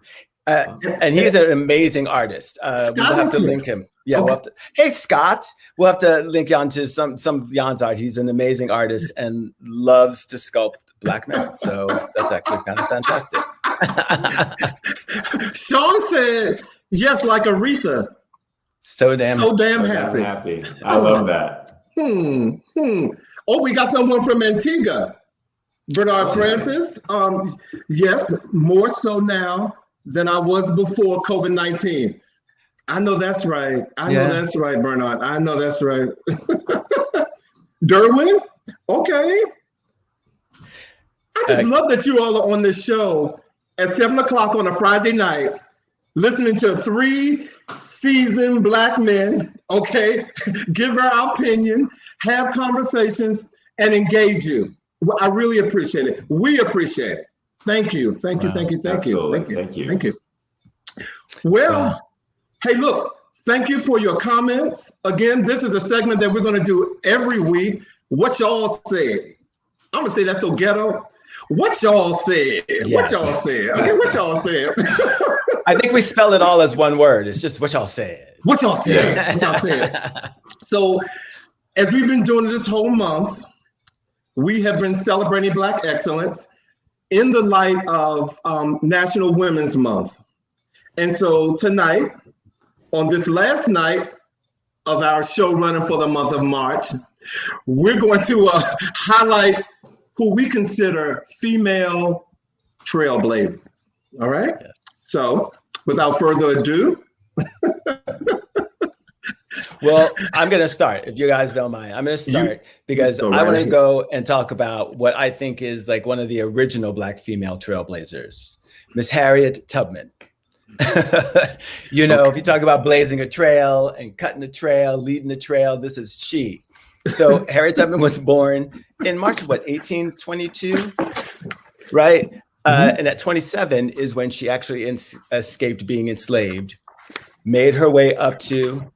S3: And he's an amazing artist. We'll have to link him. Yeah, okay. We'll have to. Hey, Scott. We'll have to link Jan to some of Jan's art. He's an amazing artist and loves to sculpt Black men. So that's actually kind of fantastic.
S1: Sean said, yes, like Aretha.
S3: So damn
S1: happy.
S2: I love that.
S1: Oh, we got someone from Antigua. Bernard Francis. Yes, more so now than I was before COVID-19. I know that's right. I know that's right, Bernard. I know that's right. Derwin? Okay. I just love that you all are on this show at 7:00 on a Friday night, listening to 3 seasoned Black men, okay, give our opinion, have conversations, and engage you. I really appreciate it. We appreciate it. Thank you. Thank you. Well, hey, look, thank you for your comments. Again, this is a segment that we're going to do every week. What y'all said. I'm going to say that's so ghetto. What y'all said. Yes. What y'all said. Okay, what y'all said.
S3: I think we spell it all as one word. It's just what y'all said.
S1: What y'all said. What y'all said. So, as we've been doing this whole month, we have been celebrating Black excellence in the light of National Women's Month. And so tonight, on this last night of our show running for the month of March, we're going to highlight who we consider female trailblazers. All right? Yes. So without further ado.
S3: Well, I'm going to start, if you guys don't mind. I'm going to start because I want to go and talk about what I think is like one of the original Black female trailblazers, Miss Harriet Tubman. If you talk about blazing a trail and cutting a trail, leading a trail, this is she. So Harriet Tubman was born in March of 1822, right? And at 27 is when she actually escaped being enslaved made her way up to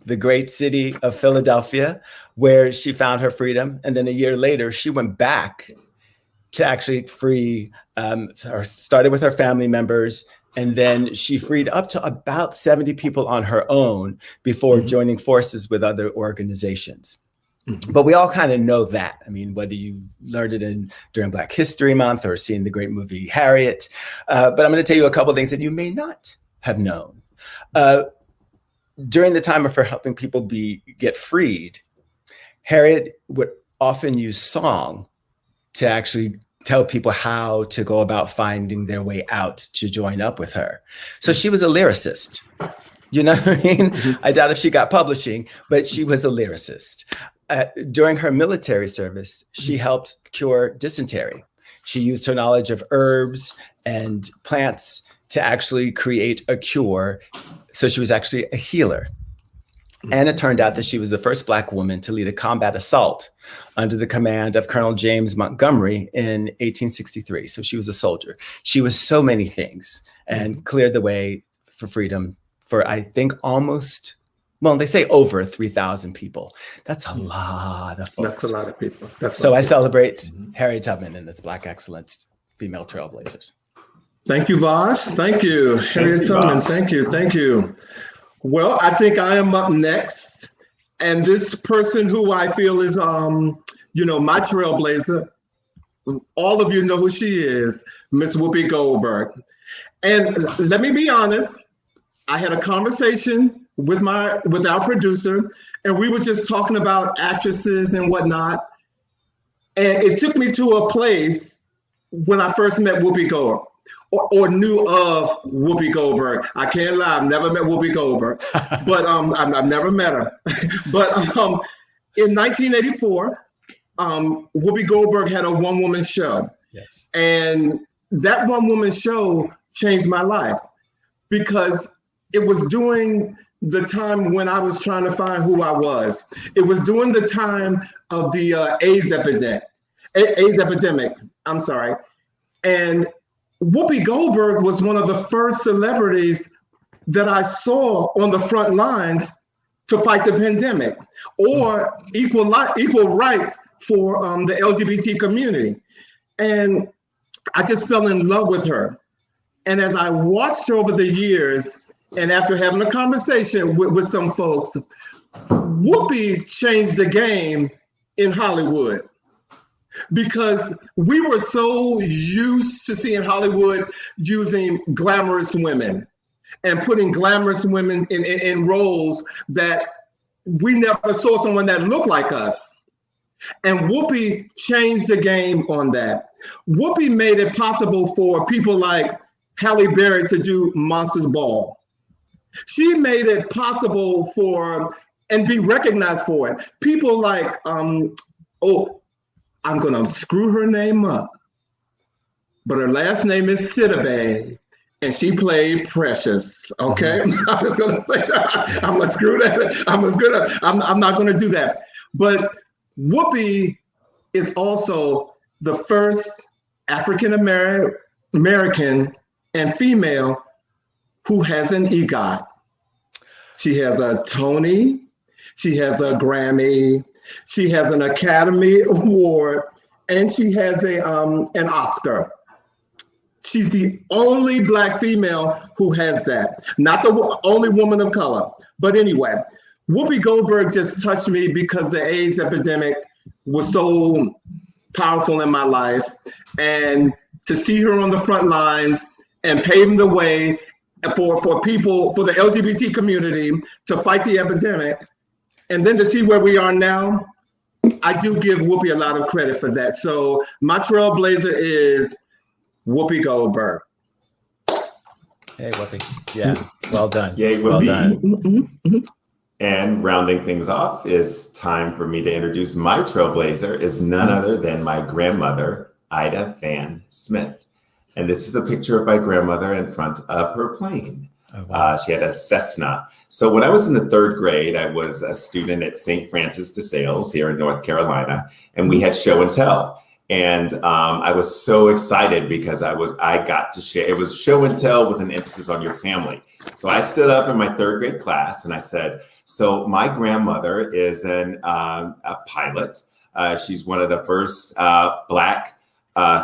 S3: the great city of Philadelphia, where she found her freedom. And then a year later, she went back to actually free, or started with her family members. And then she freed up to about 70 people on her own before joining forces with other organizations. But we all kind of know that. I mean, whether you learned it during Black History Month or seen the great movie Harriet. But I'm going to tell you a couple of things that you may not have known. During the time of her helping people get freed, Harriet would often use song to actually tell people how to go about finding their way out to join up with her. So she was a lyricist. You know what I mean? I doubt if she got publishing, but she was a lyricist. During her military service, she helped cure dysentery. She used her knowledge of herbs and plants to actually create a cure. So she was actually a healer. And it turned out that she was the first Black woman to lead a combat assault under the command of Colonel James Montgomery in 1863. So she was a soldier. She was so many things and cleared the way for freedom for, I think, almost, well, they say over 3,000 people. That's a lot of folks.
S1: That's a lot of people.
S3: So I celebrate Harriet Tubman and its Black excellence, female trailblazers.
S1: Thank you, Vash. Thank you, Harriet Tubman. Thank you. Thank you. Well, I think I am up next. And this person who I feel is, my trailblazer, all of you know who she is, Miss Whoopi Goldberg. And let me be honest, I had a conversation with our producer, and we were just talking about actresses and whatnot. And it took me to a place when I first met Whoopi Goldberg. Or knew of Whoopi Goldberg. I can't lie, I've never met Whoopi Goldberg, but I've never met her. But in 1984, Whoopi Goldberg had a one-woman show.
S3: Yes. And
S1: that one-woman show changed my life because it was during the time when I was trying to find who I was. It was during the time of the AIDS epidemic. I'm sorry. And Whoopi Goldberg was one of the first celebrities that I saw on the front lines to fight the pandemic or equal rights for the LGBT community. And I just fell in love with her. And as I watched her over the years, and after having a conversation with some folks, Whoopi changed the game in Hollywood. Because we were so used to seeing Hollywood using glamorous women and putting glamorous women in roles that we never saw someone that looked like us. And Whoopi changed the game on that. Whoopi made it possible for people like Halle Berry to do Monsters Ball. She made it possible for, and be recognized for it. People like, I'm going to screw her name up, but her last name is Sidibe, and she played Precious, okay? I'm just going to say that. I'm going to screw that. I'm not going to do that. But Whoopi is also the first African-American and female who has an EGOT. She has a Tony, she has a Grammy, she has an Academy Award, and she has an Oscar. She's the only Black female who has that. Not the only woman of color. But anyway, Whoopi Goldberg just touched me because the AIDS epidemic was so powerful in my life. And to see her on the front lines and paving the way for people, for the LGBT community to fight the epidemic, and then to see where we are now, I do give Whoopi a lot of credit for that. So my trailblazer is Whoopi Goldberg.
S3: Hey, Whoopi. Yeah, well done.
S2: Yay, Whoopi.
S3: Well done.
S2: And rounding things off, it's time for me to introduce my trailblazer is none other than my grandmother, Ida Van Smith. And this is a picture of my grandmother in front of her plane.
S3: Oh, wow.
S2: She had a Cessna. So when I was in the third grade, I was a student at St. Francis de Sales here in North Carolina, and we had show and tell. And I was so excited because I got to share. It was show and tell with an emphasis on your family. So I stood up in my third grade class and I said, so my grandmother is a pilot. She's one of the first Black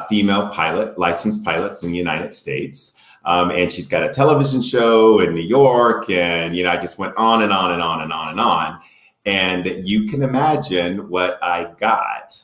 S2: female licensed pilots in the United States. And she's got a television show in New York. And, I just went on and on and on and on and on. And you can imagine what I got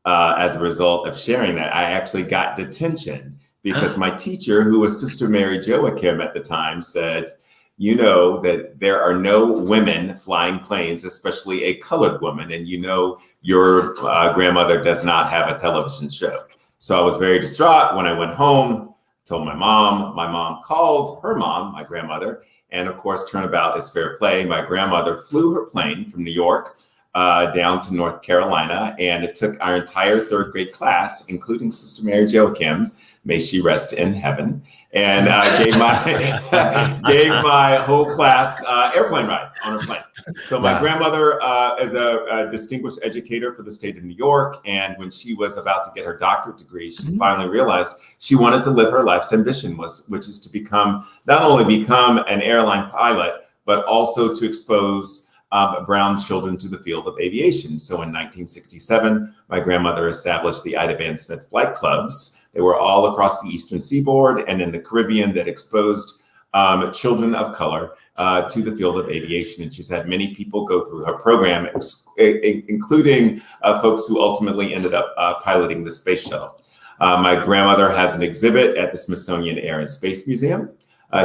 S2: as a result of sharing that. I actually got detention because my teacher, who was Sister Mary Joachim at the time, said, you know that there are no women flying planes, especially a colored woman. And your grandmother does not have a television show. So I was very distraught when I went home, told my mom. My mom called her mom, my grandmother. And of course, turnabout is fair play. My grandmother flew her plane from New York down to North Carolina. And it took our entire third grade class, including Sister Mary Joachim, may she rest in heaven, and gave my whole class airplane rides on her plane. So my grandmother is a distinguished educator for the state of New York. And when she was about to get her doctorate degree, she finally realized she wanted to live her life's ambition, which is to not only become an airline pilot, but also to expose brown children to the field of aviation. So in 1967, my grandmother established the Ida Van Smith flight clubs. They were all across the Eastern Seaboard and in the Caribbean that exposed children of color to the field of aviation. And she's had many people go through her program, including folks who ultimately ended up piloting the space shuttle. My grandmother has an exhibit at the Smithsonian Air and Space Museum.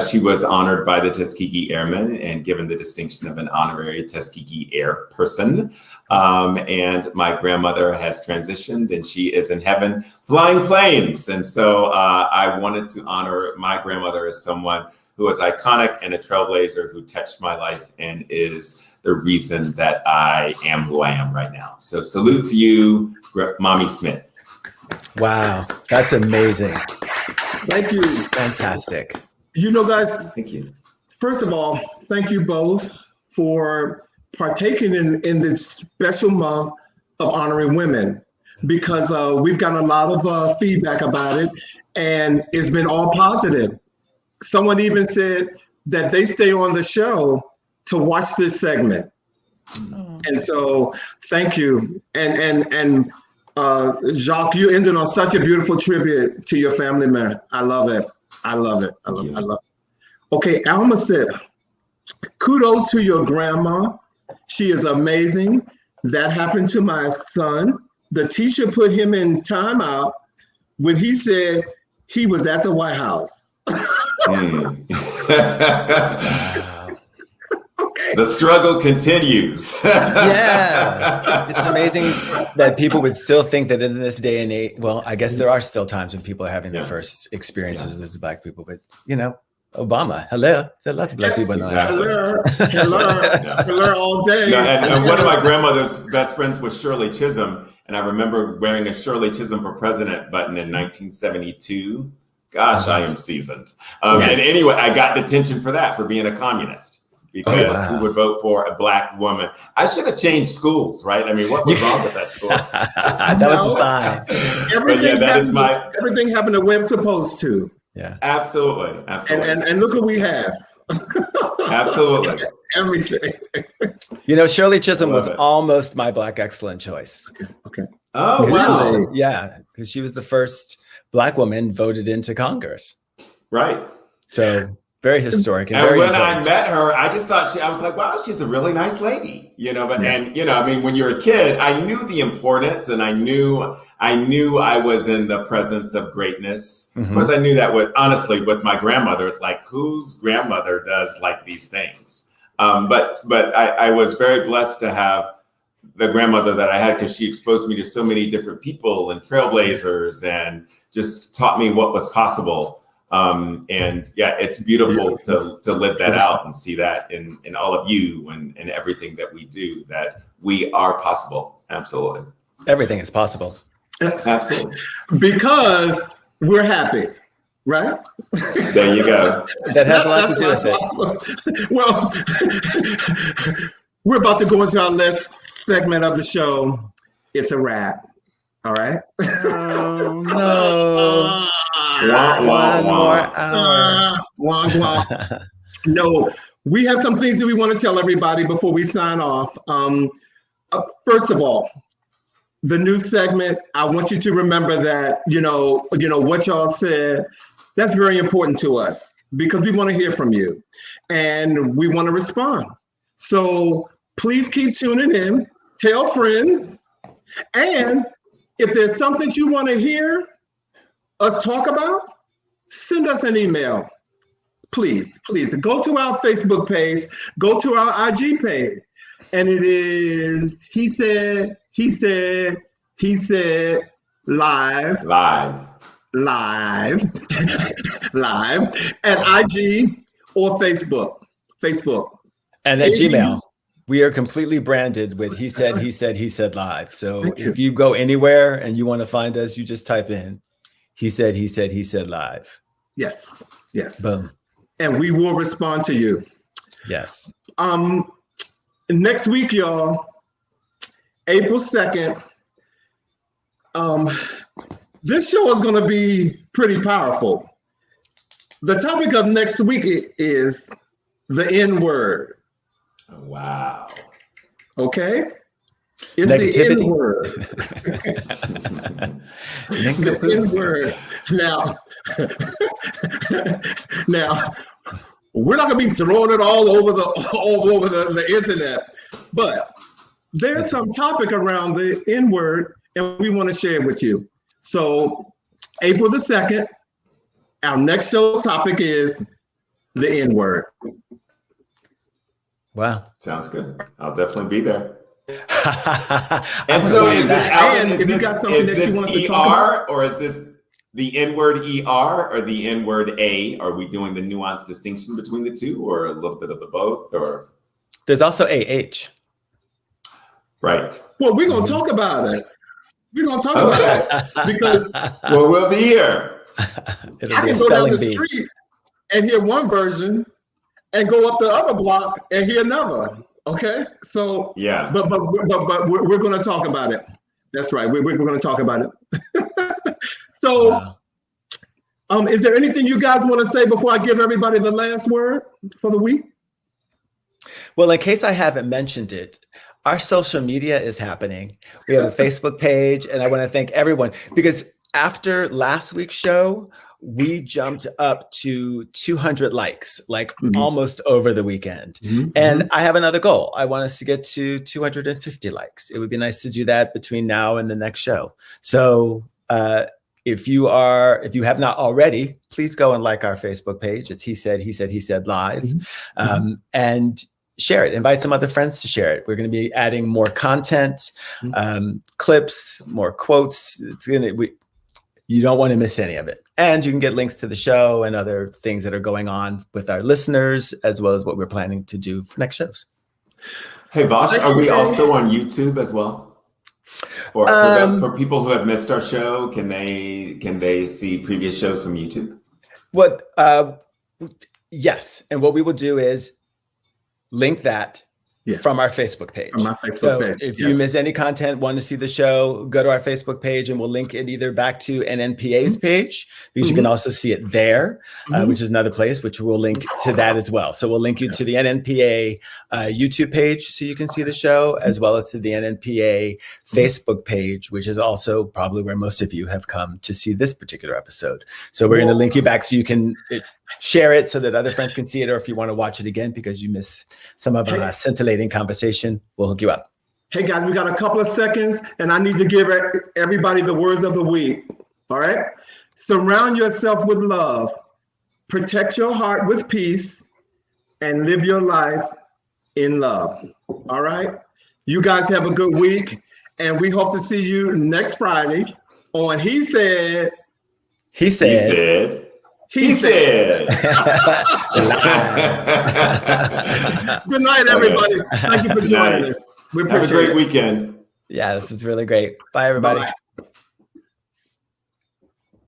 S2: She was honored by the Tuskegee Airmen and given the distinction of an honorary Tuskegee Air person. And my grandmother has transitioned and she is in heaven flying planes. And so I wanted to honor my grandmother as someone who was iconic and a trailblazer who touched my life and is the reason that I am who I am right now. So salute to you, Mommy Smith.
S3: Wow, that's amazing.
S1: Thank you.
S3: Fantastic.
S1: Guys,
S2: Thank you.
S1: First of all, thank you both for partaking in this special month of honoring women, because we've gotten a lot of feedback about it and it's been all positive. Someone even said that they stay on the show to watch this segment. And so thank you. And Jacques, you ended on such a beautiful tribute to your family, man. I love it. I love it. I love it. Okay, Alma said, kudos to your grandma. She is amazing. That happened to my son. The teacher put him in timeout when he said he was at the White House. Okay.
S2: The struggle continues.
S3: Yeah. It's amazing that people would still think that in this day and age, well, I guess there are still times when people are having their first experiences as Black people, but Obama, hello. There are lots of Black people in the
S2: Exactly.
S1: Hello all day.
S2: And one of my grandmother's best friends was Shirley Chisholm. And I remember wearing a Shirley Chisholm for President button in 1972. Gosh, I am seasoned. And anyway, I got detention for that, for being a communist. Because who would vote for a Black woman? I should have changed schools, right? I mean, what was wrong with that school?
S3: That was a sign.
S1: Everything happened the way it's supposed to.
S3: Yeah,
S2: absolutely.
S1: And look what we have.
S2: Absolutely.
S1: Everything.
S3: Shirley Chisholm was almost my Black excellent choice.
S1: Okay.
S2: Oh, wow.
S3: Yeah, because she was the first Black woman voted into Congress.
S2: Right.
S3: So very historic. And
S2: when
S3: important.
S2: I met her, I just thought I was like, wow, she's a really nice lady, when you're a kid, I knew the importance and I knew I was in the presence of greatness. Mm-hmm. Of course, I knew that with my grandmother, it's like, whose grandmother does like these things? But I was very blessed to have the grandmother that I had, because she exposed me to so many different people and trailblazers and just taught me what was possible. It's beautiful to live that out and see that in all of you and everything that we do, that we are possible. Absolutely.
S3: Everything is possible.
S2: Absolutely.
S1: Because we're happy, right?
S2: There you go.
S3: That has a lot to do with it.
S1: Well, we're about to go into our last segment of the show. It's a wrap. All right.
S3: Oh no.
S2: Wah, wah,
S3: One
S2: wah.
S3: more hour.
S1: Wah, wah. No, we have some things that we want to tell everybody before we sign off. First of all, the new segment, I want you to remember that, what y'all said, that's very important to us because we want to hear from you and we want to respond. So please keep tuning in, tell friends, and if there's something you want to hear us talk about, send us an email. Please go to our Facebook page, go to our IG page, and it is He Said live live at IG or Facebook.
S3: And at Gmail, we are completely branded with He Said Live. So if you go anywhere and you want to find us, you just type in He Said Live.
S1: Yes.
S3: Boom.
S1: And we will respond to you.
S3: Yes.
S1: Next week, y'all, April 2nd, this show is going to be pretty powerful. The topic of next week is the N word.
S2: Wow.
S1: Okay? It's
S3: Negativity.
S1: the N word. The N word. Now, we're not going to be throwing it all over the internet, but there's some topic around the N word, and we want to share it with you. So, April the 2nd, our next show topic is the N word.
S3: Wow.
S2: Sounds good. I'll definitely be there.
S3: And
S2: so is this Alvin,
S1: if you got something that you want us to talk about,
S2: or is this the N-word ER or the N-word A? Are we doing the nuanced distinction between the two, or a little bit of the both? Or
S3: there's also AH.
S2: Right.
S1: Well, we're going to talk about it. We're going to talk about it because
S2: well, we'll be here.
S3: It'll
S1: I
S3: be a
S1: can go down
S3: spelling
S1: the
S3: bee.
S1: street and hear one version and go up the other block and hear another. Okay, so
S2: Yeah,
S1: but we're going to talk about it. That's right. We're going to talk about it. So,
S3: Wow.
S1: Is there anything you guys want to say before I give everybody the last word for the week?
S3: Well, in case I haven't mentioned it, our social media is happening. We have a Facebook page, and I want to thank everyone because after last week's show, we jumped up to 200 likes, almost over the weekend. And I have another goal. I want us to get to 250 likes. It would be nice to do that between now and the next show. So if you have not already, please go and like our Facebook page. It's He Said Live. And share it. Invite some other friends to share it. We're going to be adding more content, clips, more quotes. You don't want to miss any of it. And you can get links to the show and other things that are going on with our listeners, as well as what we're planning to do for next shows.
S2: Hey, Vash, are we also on YouTube as well? Or for people who have missed our show, can they see previous shows from YouTube?
S3: Yes. And what we will do is link that from our Facebook page.
S1: From my Facebook page.
S3: If you miss any content, want to see the show, go to our Facebook page and we'll link it either back to NNPA's page, because you can also see it there, which is another place, which we'll link to that as well. So we'll link you to the NNPA YouTube page so you can see the show, as well as to the NNPA Facebook page, which is also probably where most of you have come to see this particular episode. So we're going to link you back so you can share it so that other friends can see it, or if you want to watch it again because you missed some of our scintillating conversation, we'll hook you up.
S1: Hey guys, we got a couple of seconds and I need to give everybody the words of the week. All right. Surround yourself with love, protect your heart with peace, and live your life in love. All right. You guys have a good week, and we hope to see you next Friday on He Said.
S2: He Said. Good
S1: night, everybody. Thank you for joining us. We appreciate
S2: Have a great weekend.
S3: Yeah, this is really great. Bye, everybody.
S1: Bye-bye.